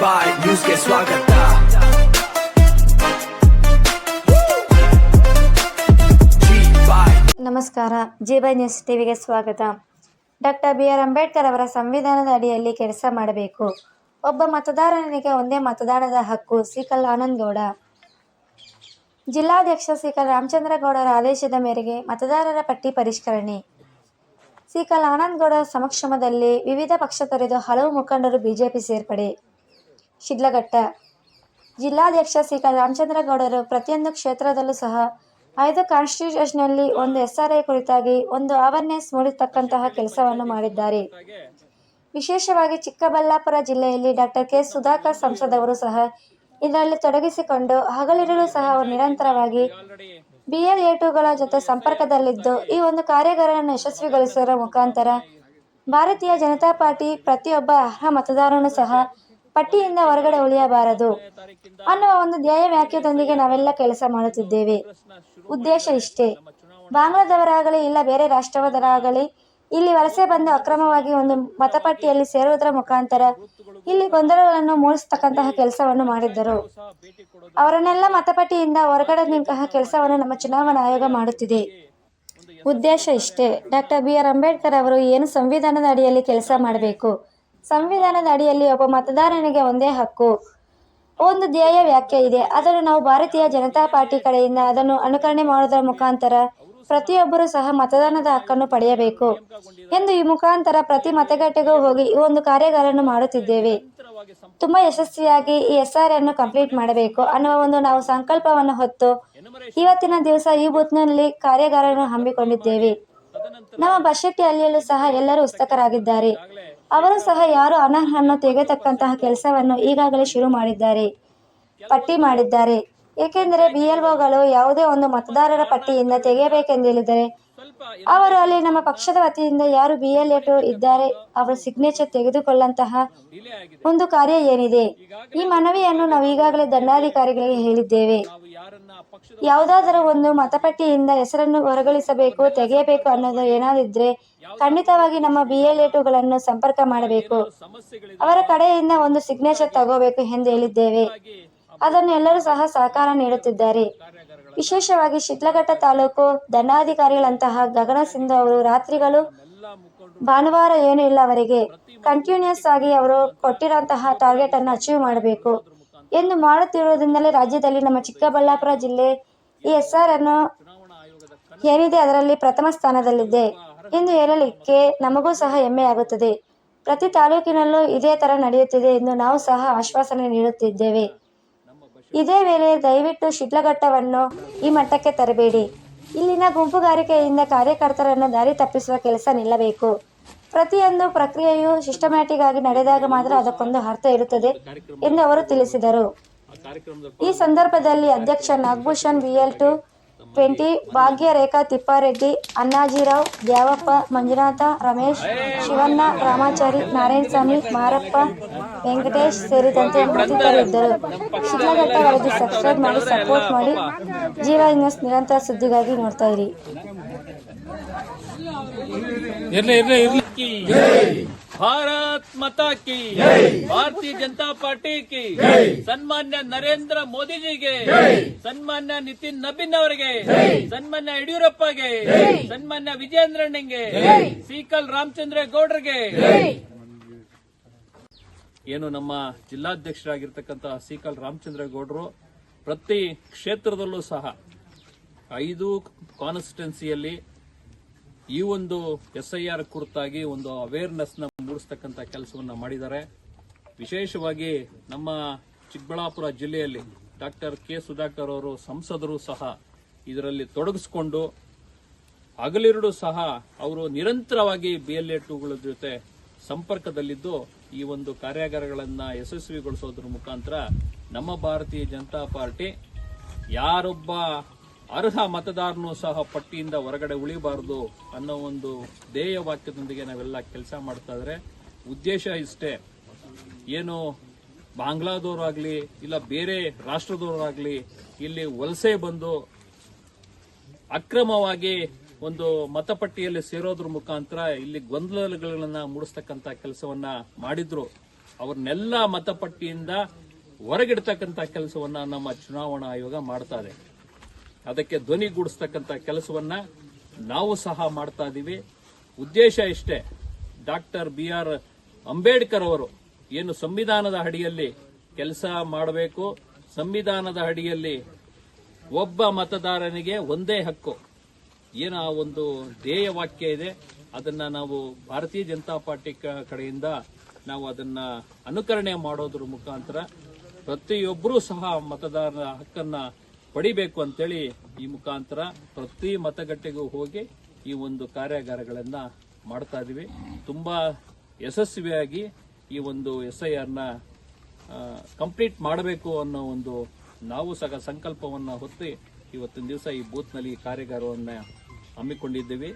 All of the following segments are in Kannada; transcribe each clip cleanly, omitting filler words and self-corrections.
ಬಾಯ್ ನ್ಯೂಸ್ಗೆ ಸ್ವಾಗತ. ನಮಸ್ಕಾರ, ಜಿ-ಬೈ ನ್ಯೂಸ್ ಟಿವಿಗೆ ಸ್ವಾಗತ. Doctor B R. ಅಂಬೇಡ್ಕರ್ ಅವರ ಸಂವಿಧಾನದ ಅಡಿಯಲ್ಲಿ ಕೆಲಸ ಮಾಡಬೇಕು. ಒಬ್ಬ ಮತದಾರನಿಗೆ ಒಂದೇ ಮತದಾನದ ಹಕ್ಕು. ಸಿಕಲ್ ಆನಂದಗೌಡ. ಜಿಲ್ಲಾಧ್ಯಕ್ಷ ಸಿಕಲ್ ರಾಮಚಂದ್ರಗೌಡರ ಆದೇಶದ ಮೇರೆಗೆ ಮತದಾರರ ಪಟ್ಟಿ ಪರಿಷ್ಕರಣೆ. ಸಿಕಲ್ ಆನಂದಗೌಡ ಸಮಕ್ಷಮದಲ್ಲಿ ವಿವಿಧ ಪಕ್ಷ ತೊರೆದು ಹಲವು ಮುಖಂಡರು ಬಿಜೆಪಿ ಸೇರ್ಪಡೆ. ಶಿಡ್ಲಘಟ್ಟ. ಜಿಲ್ಲಾಧ್ಯಕ್ಷ ಸಿಕಲ್ ರಾಮಚಂದ್ರಗೌಡರು ಪ್ರತಿಯೊಂದು ಕ್ಷೇತ್ರದಲ್ಲೂ ಸಹ 5 ಕಾನ್ಸ್ಟಿಟ್ಯೂಷನ್ನಲ್ಲಿ ಒಂದು SRA ಕುರಿತಾಗಿ ಒಂದು ಅವೇರ್ನೆಸ್ ಮೂಡಿಸತಕ್ಕಂತಹ ಕೆಲಸವನ್ನು ಮಾಡಿದ್ದಾರೆ. ವಿಶೇಷವಾಗಿ ಚಿಕ್ಕಬಳ್ಳಾಪುರ ಜಿಲ್ಲೆಯಲ್ಲಿ ಡಾಕ್ಟರ್ ಕೆ. ಸುಧಾಕರ್ ಸಂಸದವರು ಸಹ ಇದರಲ್ಲಿ ತೊಡಗಿಸಿಕೊಂಡು ಹಗಲಿರುಳು ಸಹ ಅವರು ನಿರಂತರವಾಗಿ BLA2ಗಳ ಜೊತೆ ಸಂಪರ್ಕದಲ್ಲಿದ್ದು ಈ ಒಂದು ಕಾರ್ಯಾಗಾರವನ್ನು ಯಶಸ್ವಿಗೊಳಿಸುವ ಮುಖಾಂತರ ಭಾರತೀಯ ಜನತಾ ಪಾರ್ಟಿ ಪ್ರತಿಯೊಬ್ಬ ಅರ್ಹ ಮತದಾರನು ಸಹ ಪಟ್ಟಿಯಿಂದ ಹೊರಗಡೆ ಉಳಿಯಬಾರದು ಅನ್ನುವ ಒಂದು ಧ್ಯೇಯ ವಾಕ್ಯದೊಂದಿಗೆ ನಾವೆಲ್ಲ ಕೆಲಸ ಮಾಡುತ್ತಿದ್ದೇವೆ. ಉದ್ದೇಶ ಇಷ್ಟೇ. ಬಾಂಗ್ಲಾದವರಾಗಲಿ ಇಲ್ಲ ಬೇರೆ ರಾಷ್ಟ್ರದವರಾಗಲಿ ಇಲ್ಲಿ ವಲಸೆ ಬಂದು ಅಕ್ರಮವಾಗಿ ಒಂದು ಮತಪಟ್ಟಿಯಲ್ಲಿ ಸೇರುವುದರ ಮುಖಾಂತರ ಇಲ್ಲಿ ಗೊಂದಲಗಳನ್ನು ಮೂಡಿಸತಕ್ಕಂತಹ ಕೆಲಸವನ್ನು ಮಾಡಿದ್ದರು. ಅವರನ್ನೆಲ್ಲ ಮತಪಟ್ಟಿಯಿಂದ ಹೊರಗಡೆ ನಿಂತಹ ಕೆಲಸವನ್ನು ನಮ್ಮ ಚುನಾವಣಾ ಆಯೋಗ ಮಾಡುತ್ತಿದೆ. ಉದ್ದೇಶ ಇಷ್ಟೇ. Doctor B R. ಅಂಬೇಡ್ಕರ್ ಅವರು ಏನು ಸಂವಿಧಾನದ ಅಡಿಯಲ್ಲಿ ಕೆಲಸ ಮಾಡಬೇಕು. ಸಂವಿಧಾನದ ಅಡಿಯಲ್ಲಿ ಒಬ್ಬ ಮತದಾರನಿಗೆ ಒಂದೇ ಹಕ್ಕು ಒಂದು ಧ್ಯೇಯ ವ್ಯಾಖ್ಯೆ ಇದೆ. ಅದನ್ನು ನಾವು ಭಾರತೀಯ ಜನತಾ ಪಾರ್ಟಿ ಕಡೆಯಿಂದ ಅದನ್ನು ಅನುಕರಣೆ ಮಾಡುವುದರ ಮುಖಾಂತರ ಪ್ರತಿಯೊಬ್ಬರೂ ಸಹ ಮತದಾನದ ಹಕ್ಕನ್ನು ಪಡೆಯಬೇಕು ಎಂದು ಈ ಮುಖಾಂತರ ಪ್ರತಿ ಮತಗಟ್ಟೆಗೂ ಹೋಗಿ ಈ ಒಂದು ಕಾರ್ಯಾಗಾರವನ್ನು ಮಾಡುತ್ತಿದ್ದೇವೆ. ತುಂಬಾ ಯಶಸ್ವಿಯಾಗಿ ಈ SRA ಅನ್ನು ಕಂಪ್ಲೀಟ್ ಮಾಡಬೇಕು ಅನ್ನುವ ಒಂದು ನಾವು ಸಂಕಲ್ಪವನ್ನು ಹೊತ್ತು ಇವತ್ತಿನ ದಿವಸ ಈ ಬೂತ್ನಲ್ಲಿ ಕಾರ್ಯಾಗಾರವನ್ನು ಹಮ್ಮಿಕೊಂಡಿದ್ದೇವೆ. ನಮ್ಮ ಬಶೆಟ್ಟಿಹಳ್ಳಿಯಲ್ಲೂ ಸಹ ಎಲ್ಲರೂ ಉತ್ಸುಕರಾಗಿದ್ದಾರೆ. ಅವರು ಸಹ ಯಾರು ಅನರ್ಹರನ್ನು ತೆಗೆಯತಕ್ಕಂತಹ ಕೆಲಸವನ್ನು ಈಗಾಗಲೇ ಶುರು ಮಾಡಿದ್ದಾರೆ, ಪಟ್ಟಿ ಮಾಡಿದ್ದಾರೆ. ಏಕೆಂದರೆ BLOಗಳು ಯಾವುದೇ ಒಂದು ಮತದಾರರ ಪಟ್ಟಿಯಿಂದ ತೆಗೆಯಬೇಕೆಂದೇಳಿದರೆ ಅವರು ಅಲ್ಲಿ ನಮ್ಮ ಪಕ್ಷದ ವತಿಯಿಂದ ಯಾರು BLA2 ಇದ್ದಾರೆ ಅವರ ಸಿಗ್ನೇಚರ್ ತೆಗೆದುಕೊಳ್ಳಂತಹ ಒಂದು ಕಾರ್ಯ ಏನಿದೆ. ಈ ಮನವಿಯನ್ನು ನಾವು ಈಗಾಗಲೇ ದಂಡಾಧಿಕಾರಿಗಳಿಗೆ ಹೇಳಿದ್ದೇವೆ. ಯಾವುದಾದರೂ ಒಂದು ಮತಪಟ್ಟಿಯಿಂದ ಹೆಸರನ್ನು ಹೊರಗಳಿಸಬೇಕು, ತೆಗೆಯಬೇಕು ಅನ್ನೋದು ಏನಾದಿದ್ರೆ ಖಂಡಿತವಾಗಿ ನಮ್ಮ BLA2ಗಳನ್ನು ಸಂಪರ್ಕ ಮಾಡಬೇಕು. ಅವರ ಕಡೆಯಿಂದ ಒಂದು ಸಿಗ್ನೇಚರ್ ತಗೋಬೇಕು ಎಂದು ಹೇಳಿದ್ದೇವೆ. ಅದನ್ನು ಎಲ್ಲರೂ ಸಹ ಸಹಕಾರ ನೀಡುತ್ತಿದ್ದಾರೆ. ವಿಶೇಷವಾಗಿ ಶಿಡ್ಲಘಟ್ಟ ತಾಲೂಕು ದಂಡಾಧಿಕಾರಿಗಳಂತಹ ಗಗನ ಸಿಂಧು ಅವರು ರಾತ್ರಿಗಳು ಭಾನುವಾರ ಏನೂ ಇಲ್ಲ ಅವರಿಗೆ ಕಂಟಿನ್ಯೂಸ್ ಆಗಿ ಅವರು ಕೊಟ್ಟಿರುವಂತಹ ಟಾರ್ಗೆಟ್ ಅನ್ನು ಅಚೀವ್ ಮಾಡಬೇಕು ಎಂದು ಮಾಡುತ್ತಿರುವುದರಿಂದಲೇ ರಾಜ್ಯದಲ್ಲಿ ನಮ್ಮ ಚಿಕ್ಕಬಳ್ಳಾಪುರ ಜಿಲ್ಲೆ ಈ SR ಅನ್ನು ಏನಿದೆ ಅದರಲ್ಲಿ ಪ್ರಥಮ ಸ್ಥಾನದಲ್ಲಿದೆ ಎಂದು ಹೇಳಲಿಕ್ಕೆ ನಮಗೂ ಸಹ ಹೆಮ್ಮೆಯಾಗುತ್ತದೆ. ಪ್ರತಿ ತಾಲೂಕಿನಲ್ಲೂ ಇದೇ ತರ ನಡೆಯುತ್ತಿದೆ ಎಂದು ನಾವು ಸಹ ಆಶ್ವಾಸನೆ ನೀಡುತ್ತಿದ್ದೇವೆ. ಇದೇ ವೇಳೆ ದಯವಿಟ್ಟು ಶಿಡ್ಲಘಟ್ಟವನ್ನು ಈ ಮಟ್ಟಕ್ಕೆ ತರಬೇಡಿ. ಇಲ್ಲಿನ ಗುಂಪುಗಾರಿಕೆಯಿಂದ ಕಾರ್ಯಕರ್ತರನ್ನು ದಾರಿ ತಪ್ಪಿಸುವ ಕೆಲಸ ನಿಲ್ಲಬೇಕು. ಪ್ರತಿಯೊಂದು ಪ್ರಕ್ರಿಯೆಯು ಸಿಸ್ಟಮ್ಯಾಟಿಕ್ ಆಗಿ ನಡೆದಾಗ ಮಾತ್ರ ಅದಕ್ಕೊಂದು ಅರ್ಥ ಇರುತ್ತದೆ ಎಂದು ಅವರು ತಿಳಿಸಿದರು. ಈ ಸಂದರ್ಭದಲ್ಲಿ ಅಧ್ಯಕ್ಷ ನಾಗಭೂಷಣ್ BL2 20, ಭಾಗ್ಯರೇಖಾ ತಿಪ್ಪಾರೆಡ್ಡಿ, ಅಣ್ಣಾಜಿರಾವ್, ದ್ಯಾವಪ್ಪ, ಮಂಜುನಾಥ, ರಮೇಶ್, ಶಿವಣ್ಣ, ರಾಮಾಚಾರಿ, ನಾರಾಯಣಸ್ವಾಮಿ, ಮಾರಪ್ಪ, ವೆಂಕಟೇಶ್ ಸೇರಿದಂತೆ ಮತ್ತಿತರರು ಇದ್ದರು. ಶಿಡ್ಲಘಟ್ಟ ವರದಿ ಸಬ್ಸ್ಕ್ರೈಬ್ ಮಾಡಿ, ಸಪೋರ್ಟ್ ಮಾಡಿ. ಜಿ-ಬೈ ನ್ಯೂಸ್ ನಿರಂತರ ಸುದ್ದಿಗಾಗಿ ನೋಡ್ತಾ ಇರಿ. भारत माता की भारतीय जनता पार्टी की सन्मान्य नरेंद्र मोदी जी के सन्मान्य नितिन नबीन ಅವರಿಗೆ ಸನ್ಮಾನ್ಯ ಯಡಿಯೂರಪ್ಪಗೆ ಸನ್ಮಾನ್ಯ ವಿಜಯೇಂದ್ರಣ್ಣಗೆ ಸಿಕಲ್ ರಾಮಚಂದ್ರ ಗೌಡರಿಗೆ ಏನು ನಮ್ಮ ಜಿಲ್ಲಾಧ್ಯಕ್ಷರಾಗಿರ್ತಕ್ಕಂತಹ ಸಿಕಲ್ ರಾಮಚಂದ್ರ ಗೌಡರು ಪ್ರತಿ ಕ್ಷೇತ್ರದಲ್ಲೂ ಸಹ 5 ಕಾನ್ಸ್ಟಿಟ್ಯೂನ್ಸಿಯಲ್ಲಿ ಈ ಒಂದು SIR ಕುರಿತಾಗಿ ಒಂದು ಅವೇರ್ನೆಸ್ ನ ಮೂಡಿಸತಕ್ಕಂತ ಕೆಲಸವನ್ನ ಮಾಡಿದ್ದಾರೆ. ವಿಶೇಷವಾಗಿ ನಮ್ಮ ಚಿಕ್ಕಬಳ್ಳಾಪುರ ಜಿಲ್ಲೆಯಲ್ಲಿ ಡಾಕ್ಟರ್ ಕೆ. ಸುಧಾಕರ್ ಅವರು ಸಂಸದರು ಸಹ ಇದರಲ್ಲಿ ತೊಡಗಿಸಿಕೊಂಡು ಹಗಲಿರುಳು ಸಹ ಅವರು ನಿರಂತರವಾಗಿ BLA2ಗಳ ಜೊತೆ ಸಂಪರ್ಕದಲ್ಲಿದ್ದು ಈ ಒಂದು ಕಾರ್ಯಾಗಾರಗಳನ್ನ ಯಶಸ್ವಿಗೊಳಿಸೋದ್ರ ಮುಖಾಂತರ ನಮ್ಮ ಭಾರತೀಯ ಜನತಾ ಪಾರ್ಟಿ ಯಾರೊಬ್ಬ ಅರ್ಹ ಮತದಾರನು ಸಹ ಪಟ್ಟಿಯಿಂದ ಹೊರಗಡೆ ಉಳಿಬಾರದು ಅನ್ನೋ ಒಂದು ಧ್ಯೇಯ ವಾಕ್ಯದೊಂದಿಗೆ ನಾವೆಲ್ಲ ಕೆಲಸ ಮಾಡ್ತಾ ಇದ್ರೆ ಉದ್ದೇಶ ಇಷ್ಟೇ. ಏನು ಬಾಂಗ್ಲಾದವರಾಗ್ಲಿ ಇಲ್ಲ ಬೇರೆ ರಾಷ್ಟ್ರದವರಾಗ್ಲಿ ಇಲ್ಲಿ ವಲಸೆ ಬಂದು ಅಕ್ರಮವಾಗಿ ಒಂದು ಮತಪಟ್ಟಿಯಲ್ಲಿ ಸೇರೋದ್ರ ಮುಖಾಂತರ ಇಲ್ಲಿ ಗೊಂದಲಗಳನ್ನ ಮೂಡಿಸ್ತಕ್ಕಂತ ಕೆಲಸವನ್ನ ಮಾಡಿದ್ರು. ಅವ್ರನ್ನೆಲ್ಲ ಮತಪಟ್ಟಿಯಿಂದ ಹೊರಗಿಡ್ತಕ್ಕಂಥ ಕೆಲಸವನ್ನ ನಮ್ಮ ಚುನಾವಣಾ ಆಯೋಗ ಮಾಡ್ತಾ ಇದೆ. ಅದಕ್ಕೆ ಧ್ವನಿಗೂಡಿಸ್ತಕ್ಕಂಥ ಕೆಲಸವನ್ನ ನಾವು ಸಹ ಮಾಡ್ತಾ ಇದ್ದೀವಿ. ಉದ್ದೇಶ ಇಷ್ಟೇ, ಡಾಕ್ಟರ್ BR ಅಂಬೇಡ್ಕರ್ ಅವರು ಏನು ಸಂವಿಧಾನದ ಅಡಿಯಲ್ಲಿ ಕೆಲಸ ಮಾಡಬೇಕು, ಸಂವಿಧಾನದ ಅಡಿಯಲ್ಲಿ ಒಬ್ಬ ಮತದಾರನಿಗೆ ಒಂದೇ ಹಕ್ಕು, ಏನು ಆ ಒಂದು ಧ್ಯೇಯ ವಾಕ್ಯ ಇದೆ, ಅದನ್ನ ನಾವು ಭಾರತೀಯ ಜನತಾ ಪಾರ್ಟಿ ಕಡೆಯಿಂದ ನಾವು ಅದನ್ನ ಅನುಕರಣೆ ಮಾಡೋದ್ರ ಮುಖಾಂತರ ಪ್ರತಿಯೊಬ್ಬರೂ ಸಹ ಮತದಾರರ ಹಕ್ಕನ್ನ ಪಡಿಬೇಕು ಅಂತೇಳಿ ಈ ಮುಖಾಂತರ ಪ್ರತಿ ಮತಗಟ್ಟೆಗೂ ಹೋಗಿ ಈ ಒಂದು ಕಾರ್ಯಾಗಾರಗಳನ್ನ ಮಾಡ್ತಾ ಇದೀವಿ. ತುಂಬಾ ಯಶಸ್ವಿಯಾಗಿ ಈ ಒಂದು SIR ನ ಕಂಪ್ಲೀಟ್ ಮಾಡಬೇಕು ಅನ್ನೋ ಒಂದು ನಾವು ಸಹ ಸಂಕಲ್ಪವನ್ನ ಹೊತ್ತಿ ಇವತ್ತಿನ ದಿವಸ ಈ ಬೂತ್ನಲ್ಲಿ ಕಾರ್ಯಾಗಾರವನ್ನ ಹಮ್ಮಿಕೊಂಡಿದ್ದೀವಿ.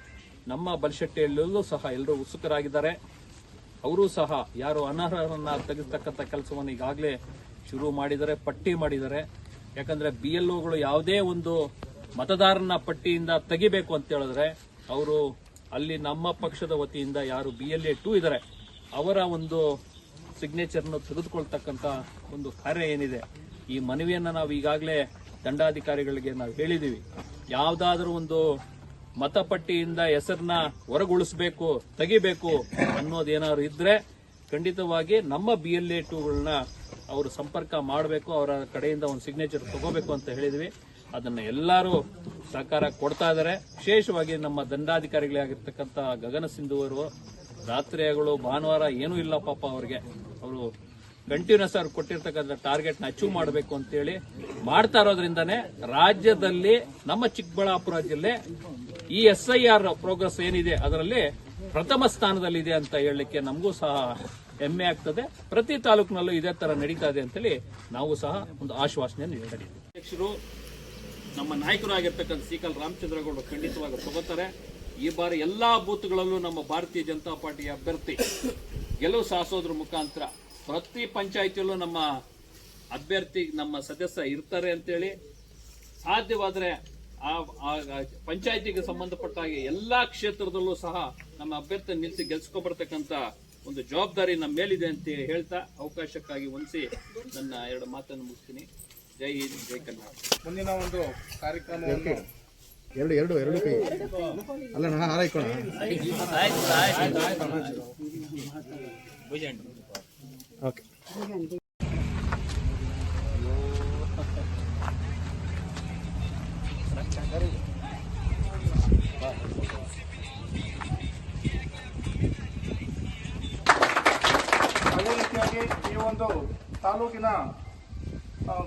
ನಮ್ಮ ಬಲಶೆಟ್ಟಿಯಲ್ಲೂ ಸಹ ಎಲ್ಲರೂ ಉತ್ಸುಕರಾಗಿದ್ದಾರೆ. ಅವರು ಸಹ ಯಾರು ಅನರ್ಹರನ್ನ ತೆಗೆಸ್ತಕ್ಕಂಥ ಕೆಲಸವನ್ನು ಈಗಾಗಲೇ ಶುರು ಮಾಡಿದ್ದಾರೆ, ಪಟ್ಟಿ ಮಾಡಿದ್ದಾರೆ. ಯಾಕಂದ್ರೆ BLOಗಳು ಯಾವುದೇ ಒಂದು ಮತದಾರನ ಪಟ್ಟಿಯಿಂದ ತೆಗಿಬೇಕು ಅಂತ ಹೇಳಿದ್ರೆ ಅವರು ಅಲ್ಲಿ ನಮ್ಮ ಪಕ್ಷದ ವತಿಯಿಂದ ಯಾರು BLA 2 ಇದ್ದಾರೆ ಅವರ ಒಂದು ಸಿಗ್ನೇಚರ್ನ ತೆಗೆದುಕೊಳ್ತಕ್ಕಂಥ ಒಂದು ಕಾರ್ಯ ಏನಿದೆ, ಈ ಮನವಿಯನ್ನ ನಾವು ಈಗಾಗಲೇ ದಂಡಾಧಿಕಾರಿಗಳಿಗೆ ನಾವು ಹೇಳಿದೀವಿ. ಯಾವ್ದಾದ್ರೂ ಒಂದು ಮತಪಟ್ಟಿಯಿಂದ ಹೆಸರನ್ನ ಹೊರಗುಳಿಸಬೇಕು, ತೆಗಿಬೇಕು ಅನ್ನೋದೇನಾದ್ರು ಇದ್ರೆ ಖಂಡಿತವಾಗಿ ನಮ್ಮ BLA 2ಗಳನ್ನ ಅವರು ಸಂಪರ್ಕ ಮಾಡಬೇಕು, ಅವರ ಕಡೆಯಿಂದ ಒಂದು ಸಿಗ್ನೇಚರ್ ತಗೋಬೇಕು ಅಂತ ಹೇಳಿದ್ವಿ. ಅದನ್ನ ಎಲ್ಲರೂ ಸಹಕಾರ ಕೊಡ್ತಾ ಇದ್ದಾರೆ. ವಿಶೇಷವಾಗಿ ನಮ್ಮ ದಂಡಾಧಿಕಾರಿಗಳೇ ಆಗಿರ್ತಕ್ಕಂಥ ಗಗನ ಸಿಂಧು ಅವರು ರಾತ್ರಿಗಳು ಭಾನುವಾರ ಏನೂ ಇಲ್ಲ ಪಾಪ ಅವ್ರಿಗೆ, ಅವರು ಕಂಟಿನ್ಯೂಸ್ ಅವ್ರು ಕೊಟ್ಟಿರ್ತಕ್ಕಂಥ ಟಾರ್ಗೆಟ್ ನ ಅಚೀವ್ ಮಾಡಬೇಕು ಅಂತೇಳಿ ಮಾಡ್ತಾ ಇರೋದ್ರಿಂದಾನೇ ರಾಜ್ಯದಲ್ಲಿ ನಮ್ಮ ಚಿಕ್ಕಬಳ್ಳಾಪುರ ಜಿಲ್ಲೆ ಈ SIR ಪ್ರೋಗ್ರೆಸ್ ಏನಿದೆ ಅದರಲ್ಲಿ ಪ್ರಥಮ ಸ್ಥಾನದಲ್ಲಿದೆ ಅಂತ ಹೇಳಲಿಕ್ಕೆ ನಮಗೂ ಸಹ ಹೆಮ್ಮೆ ಆಗ್ತದೆ. ಪ್ರತಿ ತಾಲೂಕಿನಲ್ಲೂ ಇದೇ ತರ ನಡೀತಾ ಇದೆ ಅಂತೇಳಿ ನಾವು ಸಹ ಒಂದು ಆಶ್ವಾಸನೆ ನೀಡಿದ್ದೀವಿ. ಅಧ್ಯಕ್ಷರು ನಮ್ಮ ನಾಯಕರು ಆಗಿರ್ತಕ್ಕಂಥ ಸಿಕಲ್ ರಾಮಚಂದ್ರಗೌಡರು ಖಂಡಿತವಾಗಿ ತಗೋತಾರೆ. ಈ ಬಾರಿ ಎಲ್ಲಾ ಬೂತ್ಗಳಲ್ಲೂ ನಮ್ಮ ಭಾರತೀಯ ಜನತಾ ಪಾರ್ಟಿಯ ಅಭ್ಯರ್ಥಿ ಗೆಲುವು ಸಾಧಿಸೋದ್ರ ಮುಖಾಂತರ ಪ್ರತಿ ಪಂಚಾಯಿತಿಯಲ್ಲೂ ನಮ್ಮ ಅಭ್ಯರ್ಥಿ ನಮ್ಮ ಸದಸ್ಯ ಇರ್ತಾರೆ ಅಂತೇಳಿ, ಸಾಧ್ಯವಾದ್ರೆ ಆ ಪಂಚಾಯಿತಿಗೆ ಸಂಬಂಧಪಟ್ಟ ಹಾಗೆ ಎಲ್ಲಾ ಕ್ಷೇತ್ರದಲ್ಲೂ ಸಹ ನಮ್ಮ ಅಭ್ಯರ್ಥಿ ನಿಲ್ಲಿಸಿ ಗೆಲ್ಸ್ಕೊಂಡ್ಬರ್ತಕ್ಕಂಥ ಒಂದು ಜವಾಬ್ದಾರಿ ನಮ್ಮ ಮೇಲಿದೆ ಅಂತ ಹೇಳ್ತಾ ಅವಕಾಶಕ್ಕಾಗಿ ಹೊಂದಿಸಿ ನನ್ನ 2 ಮಾತನ್ನು ಮುಗಿಸ್ತೀನಿ. ಜೈ ಹಿಂದ್, ಜೈ ಕರ್ನಾಟಕ. ಮುಂದಿನ ಒಂದು ಕಾರ್ಯಕ್ರಮವನ್ನು ಎರಡು ಕೈ ಅಲ್ಲ ನಾ ಹಾರೈಕೋಣ. ಓಕೆ. ಅದೇ ರೀತಿಯಾಗಿ ಈ ಒಂದು ತಾಲೂಕಿನ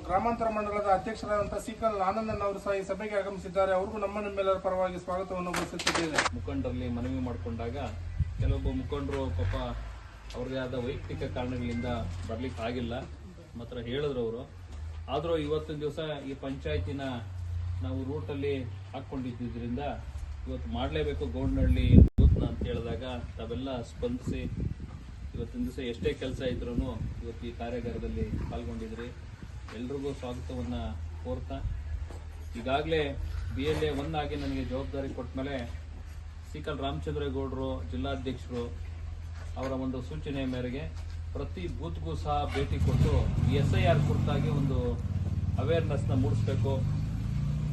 ಗ್ರಾಮಾಂತರ ಮಂಡಲದ ಅಧ್ಯಕ್ಷರಾದಂತಹ ಸಿಕಲ್ ಆನಂದನ್ ಅವರು ಸಹ ಈ ಸಭೆಗೆ ಆಗಮಿಸಿದ್ದಾರೆ. ಅವ್ರಿಗೂ ನಮ್ಮೆಲ್ಲರ ಪರವಾಗಿ ಸ್ವಾಗತವನ್ನು ಬಯಸುತ್ತಿದ್ದೇವೆ. ಮುಖಂಡರಲ್ಲಿ ಮನವಿ ಮಾಡಿಕೊಂಡಾಗ ಕೆಲವೊಬ್ಬ ಮುಖಂಡರು ಪಾಪ ಅವ್ರದೇ ಆದ ವೈಯಕ್ತಿಕ ಕಾರಣಗಳಿಂದ ಬರ್ಲಿಕ್ಕೆ ಆಗಿಲ್ಲ ಮಾತ್ರ ಹೇಳಿದ್ರು ಅವರು. ಆದರೂ ಇವತ್ತಿನ ದಿವಸ ಈ ಪಂಚಾಯತಿನ ನಾವು ರೂಟಲ್ಲಿ ಹಾಕೊಂಡಿದ್ದರಿಂದ ಇವತ್ತು ಮಾಡಲೇಬೇಕು ಗೌಂಡನಹಳ್ಳಿ ಬೂತ್ನ ಅಂತ ಹೇಳಿದಾಗ ತಾವೆಲ್ಲ ಸ್ಪಂದಿಸಿ ಇವತ್ತಿನ ದಿವಸ ಎಷ್ಟೇ ಕೆಲಸ ಇದ್ರೂ ಇವತ್ತು ಈ ಕಾರ್ಯಾಗಾರದಲ್ಲಿ ಪಾಲ್ಗೊಂಡಿದ್ರಿ. ಎಲ್ರಿಗೂ ಸ್ವಾಗತವನ್ನ ಕೋರ್ತಾ, ಈಗಾಗಲೇ BLA 1 ಆಗಿ ನನಗೆ ಜವಾಬ್ದಾರಿ ಕೊಟ್ಟ ಮೇಲೆ ಸಿಕಲ್ ರಾಮಚಂದ್ರಗೌಡರು ಜಿಲ್ಲಾಧ್ಯಕ್ಷರು ಅವರ ಒಂದು ಸೂಚನೆ ಮೇರೆಗೆ ಪ್ರತಿ ಬೂತ್ಗೂ ಸಹ ಭೇಟಿ ಕೊಟ್ಟು SIR ಕುರಿತಾಗಿ ಒಂದು ಅವೇರ್ನೆಸ್ನ ಮೂಡಿಸ್ಬೇಕು.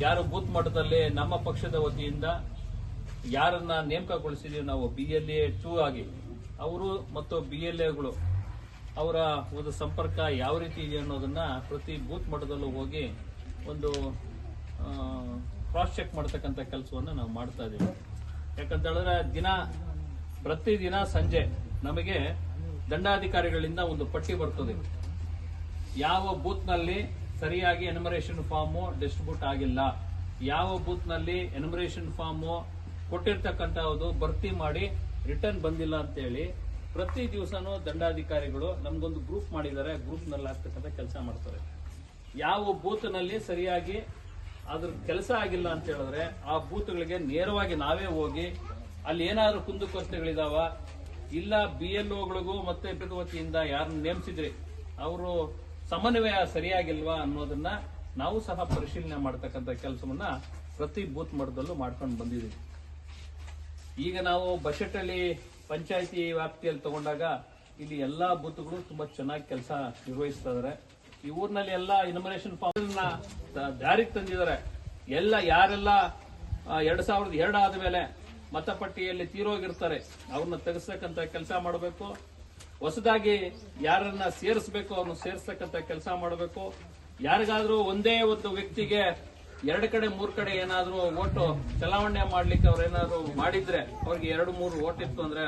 ಯಾರು ಬೂತ್ ಮಟ್ಟದಲ್ಲಿ ನಮ್ಮ ಪಕ್ಷದ ವತಿಯಿಂದ ಯಾರನ್ನ ನೇಮಕಗೊಳಿಸಿದೀವಿ ನಾವು BLA 2 ಆಗಿ, ಅವರು ಮತ್ತು BLAಗಳು ಅವರ ಒಂದು ಸಂಪರ್ಕ ಯಾವ ರೀತಿ ಇದೆ ಅನ್ನೋದನ್ನ ಪ್ರತಿ ಬೂತ್ ಮಟ್ಟದಲ್ಲೂ ಹೋಗಿ ಒಂದು ಕ್ರಾಸ್ ಚೆಕ್ ಮಾಡ್ತಕ್ಕಂಥ ಕೆಲಸವನ್ನ ನಾವು ಮಾಡ್ತಾ ಇದ್ದೀವಿ. ಯಾಕಂತ ಹೇಳಿದ್ರೆ ಪ್ರತಿದಿನ ಸಂಜೆ ನಮಗೆ ದಂಡಾಧಿಕಾರಿಗಳಿಂದ ಒಂದು ಪಟ್ಟಿ ಬರ್ತದೆ, ಯಾವ ಬೂತ್ ನಲ್ಲಿ ಸರಿಯಾಗಿ ಎನ್ಯುಮರೇಷನ್ ಫಾರ್ಮ್ ಡಿಸ್ಟ್ರಿಬ್ಯೂಟ್ ಆಗಿಲ್ಲ, ಯಾವ ಬೂತ್ ನಲ್ಲಿ ಎನ್ಯುಮರೇಷನ್ ಫಾರ್ಮ್ ಕೊಟ್ಟಿರ್ತಕ್ಕಂಥದ್ದು ಭರ್ತಿ ಮಾಡಿ ರಿಟರ್ನ್ ಬಂದಿಲ್ಲ ಅಂತೇಳಿ ಪ್ರತಿ ದಿವಸನೂ ದಂಡಾಧಿಕಾರಿಗಳು ನಮ್ಗೊಂದು ಗ್ರೂಪ್ ಮಾಡಿದ್ದಾರೆ. ಗ್ರೂಪ್ ನಲ್ಲಿ ಆಗ್ತಕ್ಕಂಥ ಕೆಲಸ ಮಾಡ್ತಾರೆ. ಯಾವ ಬೂತ್ ನಲ್ಲಿ ಸರಿಯಾಗಿ ಅದ್ರ ಕೆಲಸ ಆಗಿಲ್ಲ ಅಂತ ಹೇಳಿದ್ರೆ ಆ ಬೂತ್ಗಳಿಗೆ ನೇರವಾಗಿ ನಾವೇ ಹೋಗಿ ಅಲ್ಲಿ ಏನಾದ್ರೂ ಕುಂದುಕೊರತೆಗಳಿದಾವ, ಇಲ್ಲ BLOಗಳಿಗೂ ಮತ್ತೆ ವತಿಯಿಂದ ಯಾರನ್ನ ನೇಮಿಸಿದ್ರಿ ಅವರು ಸಮನ್ವಯ ಸರಿಯಾಗಿಲ್ವಾ ಅನ್ನೋದನ್ನ ನಾವು ಸಹ ಪರಿಶೀಲನೆ ಮಾಡತಕ್ಕಂಥ ಕೆಲಸವನ್ನ ಪ್ರತಿ ಬೂತ್ ಮಟ್ಟದಲ್ಲೂ ಮಾಡ್ಕೊಂಡು ಬಂದಿದ್ದೀವಿ. ಈಗ ನಾವು ಬಶೆಟ್ಟಳ್ಳಿ ಪಂಚಾಯಿತಿ ವ್ಯಾಪ್ತಿಯಲ್ಲಿ ತಗೊಂಡಾಗ ಇಲ್ಲಿ ಎಲ್ಲಾ ಬೂತ್ಗಳು ತುಂಬಾ ಚೆನ್ನಾಗಿ ಕೆಲಸ ನಿರ್ವಹಿಸ್ತಾ ಇದಾರೆ. ಈ ಊರಿನಲ್ಲಿ ಎಲ್ಲ ಇನ್ಫಾರ್ಮೇಶನ್ ಫಾರ್ಮ್ ಜಾರಿಗೆ ತಂದಿದ್ದಾರೆ. ಎಲ್ಲ ಯಾರೆಲ್ಲ 2002 ಆದ್ಮೇಲೆ ಮತಪಟ್ಟಿಯಲ್ಲಿ ತೀರೋಗಿರ್ತಾರೆ ಅವ್ರನ್ನ ತೆಗೆಸ್ತಕ್ಕಂತ ಕೆಲಸ ಮಾಡಬೇಕು. ಹೊಸದಾಗಿ ಯಾರನ್ನ ಸೇರಿಸಬೇಕು ಅವ್ರನ್ನ ಸೇರಿಸ್ತಕ್ಕಂತ ಕೆಲಸ ಮಾಡಬೇಕು. ಯಾರಿಗಾದ್ರೂ ಒಂದೇ ಒಂದು ವ್ಯಕ್ತಿಗೆ 2 ಕಡೆ 3 ಕಡೆ ಏನಾದ್ರೂ ಓಟು ಚಲಾವಣೆ ಮಾಡ್ಲಿಕ್ಕೆ ಅವ್ರೇನಾದ್ರು ಮಾಡಿದ್ರೆ ಅವ್ರಿಗೆ 2-3 ಓಟ್ ಇತ್ತು ಅಂದ್ರೆ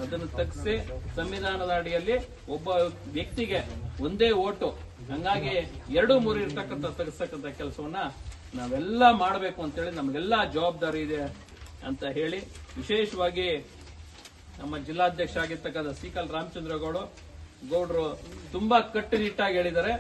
ಅದನ್ನು ತೆಗೆಸಿ ಸಂವಿಧಾನದ ಅಡಿಯಲ್ಲಿ ಒಬ್ಬ ವ್ಯಕ್ತಿಗೆ ಒಂದೇ ಓಟು, ಹಂಗಾಗಿ 2-3 ಇರ್ತಕ್ಕಂಥ ತೆಗೆಸ್ತಕ್ಕಂಥ ಕೆಲಸವನ್ನ ನಾವೆಲ್ಲ ಮಾಡಬೇಕು ಅಂತೇಳಿ ನಮಗೆಲ್ಲ ಜವಾಬ್ದಾರಿ ಇದೆ ಅಂತ ಹೇಳಿ, ವಿಶೇಷವಾಗಿ ನಮ್ಮ ಜಿಲ್ಲಾಧ್ಯಕ್ಷ ಆಗಿರ್ತಕ್ಕಂಥ ಸಿಕಲ್ ರಾಮಚಂದ್ರ ಗೌಡರು ತುಂಬಾ ಕಟ್ಟುನಿಟ್ಟಾಗಿ ಹೇಳಿದ್ದಾರೆ.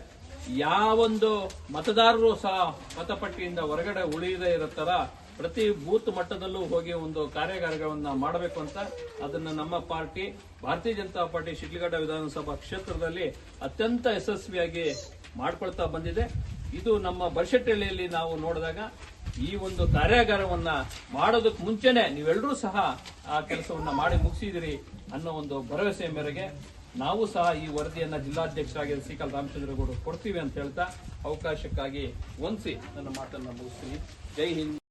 ಯಾವೊಂದು ಮತದಾರರು ಸಹ ಮತಪಟ್ಟಿಯಿಂದ ಹೊರಗಡೆ ಉಳಿಯದೇ ಇರುತ್ತಾರ ಪ್ರತಿ ಬೂತ್ ಮಟ್ಟದಲ್ಲೂ ಹೋಗಿ ಒಂದು ಕಾರ್ಯಾಗಾರಗಳನ್ನ ಮಾಡಬೇಕು ಅಂತ ಅದನ್ನ ನಮ್ಮ ಪಾರ್ಟಿ ಭಾರತೀಯ ಜನತಾ ಪಾರ್ಟಿ ಶಿಡ್ಲಘಟ್ಟ ವಿಧಾನಸಭಾ ಕ್ಷೇತ್ರದಲ್ಲಿ ಅತ್ಯಂತ ಯಶಸ್ವಿಯಾಗಿ ಮಾಡ್ಕೊಳ್ತಾ ಬಂದಿದೆ. ಇದು ನಮ್ಮ ಬನಶೆಟ್ಟಿಹಳ್ಳಿಯಲ್ಲಿ ನಾವು ನೋಡಿದಾಗ ಈ ಒಂದು ಕಾರ್ಯಾಗಾರವನ್ನ ಮಾಡೋದಕ್ಕೆ ಮುಂಚೆನೆ ನೀವೆಲ್ಲರೂ ಸಹ ಆ ಕೆಲಸವನ್ನ ಮಾಡಿ ಮುಗಿಸಿದಿರಿ ಅನ್ನೋ ಒಂದು ಭರವಸೆ ಮೇರೆಗೆ ನಾವು ಸಹ ಈ ವರದಿಯನ್ನ ಜಿಲ್ಲಾಧ್ಯಕ್ಷರಾಗಿ ಸಿಕಲ್ ರಾಮಚಂದ್ರ ಗೌಡರು ಕೊಡ್ತೀವಿ ಅಂತ ಹೇಳ್ತಾ ಅವಕಾಶಕ್ಕಾಗಿ ವಂದಿಸಿ ನನ್ನ ಮಾತನ್ನ ಮುಗಿಸ್ತೀನಿ. ಜೈ ಹಿಂದ್.